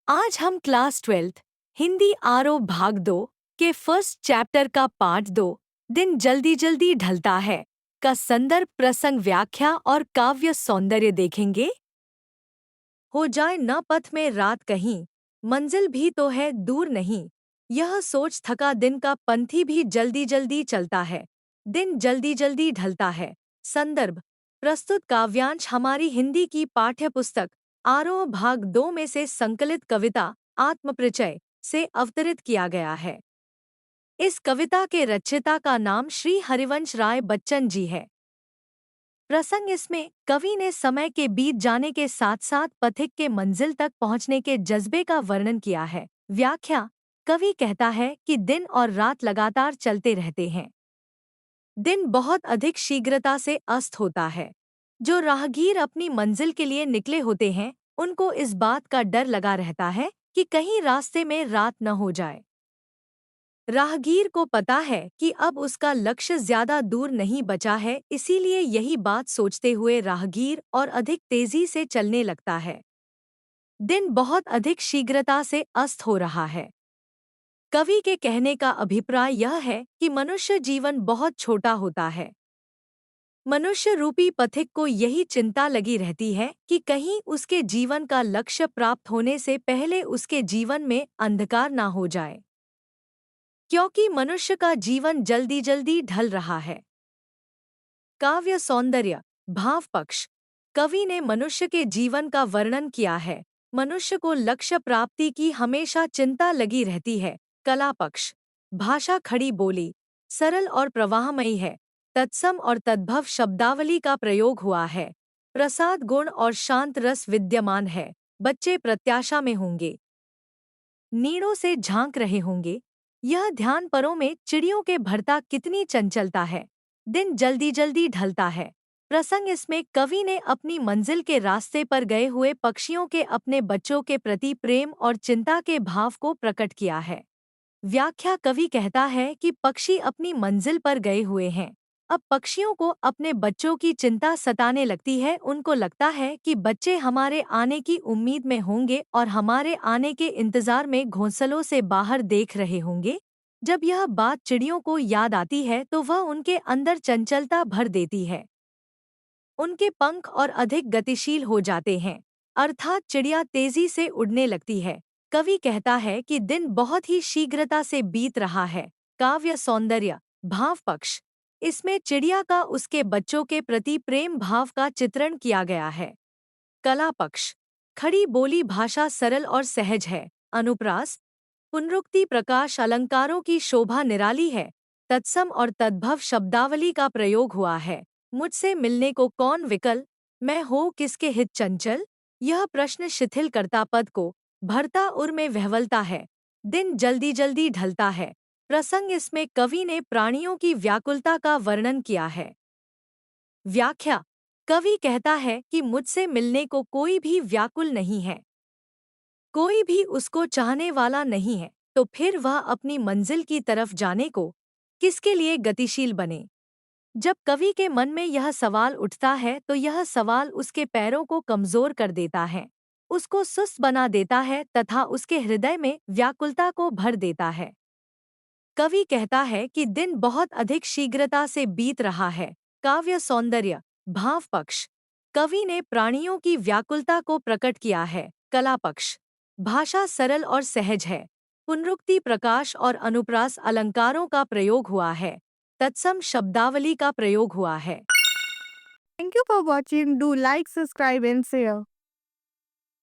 आज हम क्लास 12 हिंदी आरो भाग 2 के फर्स्ट चैप्टर का पार्ट 2 दिन जल्दी जल्दी ढलता है का संदर्भ प्रसंग व्याख्या और काव्य सौंदर्य देखेंगे। हो जाए न पथ में रात कहीं, मंजिल भी तो है दूर नहीं, यह सोच थका दिन का पंथी भी जल्दी जल्दी चलता है। दिन जल्दी जल्दी ढलता है। संदर्भ प्रस्तुत काव्यांश हमारी हिंदी की पाठ्य पुस्तक आरोह भाग 2 में से संकलित कविता आत्मपरिचय से अवतरित किया गया है। इस कविता के रचयिता का नाम श्री हरिवंश राय बच्चन जी है। प्रसंग इसमें कवि ने समय के बीत जाने के साथ साथ पथिक के मंजिल तक पहुंचने के जज्बे का वर्णन किया है। व्याख्या कवि कहता है कि दिन और रात लगातार चलते रहते हैं। दिन बहुत अधिक शीघ्रता से अस्त होता है। जो राहगीर अपनी मंजिल के लिए निकले होते हैं, उनको इस बात का डर लगा रहता है कि कहीं रास्ते में रात न हो जाए। राहगीर को पता है कि अब उसका लक्ष्य ज्यादा दूर नहीं बचा है, इसीलिए यही बात सोचते हुए राहगीर और अधिक तेजी से चलने लगता है। दिन बहुत अधिक शीघ्रता से अस्त हो रहा है। कवि के कहने का अभिप्राय यह है कि मनुष्य जीवन बहुत छोटा होता है। मनुष्य रूपी पथिक को यही चिंता लगी रहती है कि कहीं उसके जीवन का लक्ष्य प्राप्त होने से पहले उसके जीवन में अंधकार ना हो जाए, क्योंकि मनुष्य का जीवन जल्दी जल्दी ढल रहा है। काव्य सौंदर्य भाव पक्ष कवि ने मनुष्य के जीवन का वर्णन किया है। मनुष्य को लक्ष्य प्राप्ति की हमेशा चिंता लगी रहती है। कला पक्ष भाषा खड़ी बोली सरल और प्रवाहमयी है। तत्सम और तद्भव शब्दावली का प्रयोग हुआ है। प्रसाद गुण और शांत रस विद्यमान है। बच्चे प्रत्याशा में होंगे, नीड़ों से झांक रहे होंगे। यह ध्यान परों में चिड़ियों के भरता कितनी चंचलता है। दिन जल्दी जल्दी ढलता है। प्रसंग इसमें कवि ने अपनी मंजिल के रास्ते पर गए हुए पक्षियों के अपने बच्चों के प्रति प्रेम और चिंता के भाव को प्रकट किया है। व्याख्या कवि कहता है कि पक्षी अपनी मंजिल पर गए हुए हैं। अब पक्षियों को अपने बच्चों की चिंता सताने लगती है। उनको लगता है कि बच्चे हमारे आने की उम्मीद में होंगे और हमारे आने के इंतजार में घोंसलों से बाहर देख रहे होंगे। जब यह बात चिड़ियों को याद आती है तो वह उनके अंदर चंचलता भर देती है। उनके पंख और अधिक गतिशील हो जाते हैं, अर्थात चिड़िया तेजी से उड़ने लगती है। कवि कहता है कि दिन बहुत ही शीघ्रता से बीत रहा है। काव्य सौंदर्य भाव पक्ष इसमें चिड़िया का उसके बच्चों के प्रति प्रेम भाव का चित्रण किया गया है। कला पक्ष खड़ी बोली भाषा सरल और सहज है। अनुप्रास पुनरुक्ति प्रकाश अलंकारों की शोभा निराली है। तत्सम और तद्भव शब्दावली का प्रयोग हुआ है। मुझसे मिलने को कौन विकल, मैं हो किसके हित चंचल, यह प्रश्न शिथिल करता पद को भरता उर में वहवलता है। दिन जल्दी जल्दी ढलता है। प्रसंग इसमें कवि ने प्राणियों की व्याकुलता का वर्णन किया है। व्याख्या कवि कहता है कि मुझसे मिलने को कोई भी व्याकुल नहीं है, कोई भी उसको चाहने वाला नहीं है, तो फिर वह अपनी मंजिल की तरफ जाने को किसके लिए गतिशील बने। जब कवि के मन में यह सवाल उठता है तो यह सवाल उसके पैरों को कमजोर कर देता है, उसको सुस्त बना देता है तथा उसके हृदय में व्याकुलता को भर देता है। कवि कहता है कि दिन बहुत अधिक शीघ्रता से बीत रहा है। काव्य सौंदर्य भाव पक्ष कवि ने प्राणियों की व्याकुलता को प्रकट किया है। कला पक्ष भाषा सरल और सहज है। पुनरुक्ति प्रकाश और अनुप्रास अलंकारों का प्रयोग हुआ है। तत्सम शब्दावली का प्रयोग हुआ है। Thank you for watching. Do like, subscribe and share.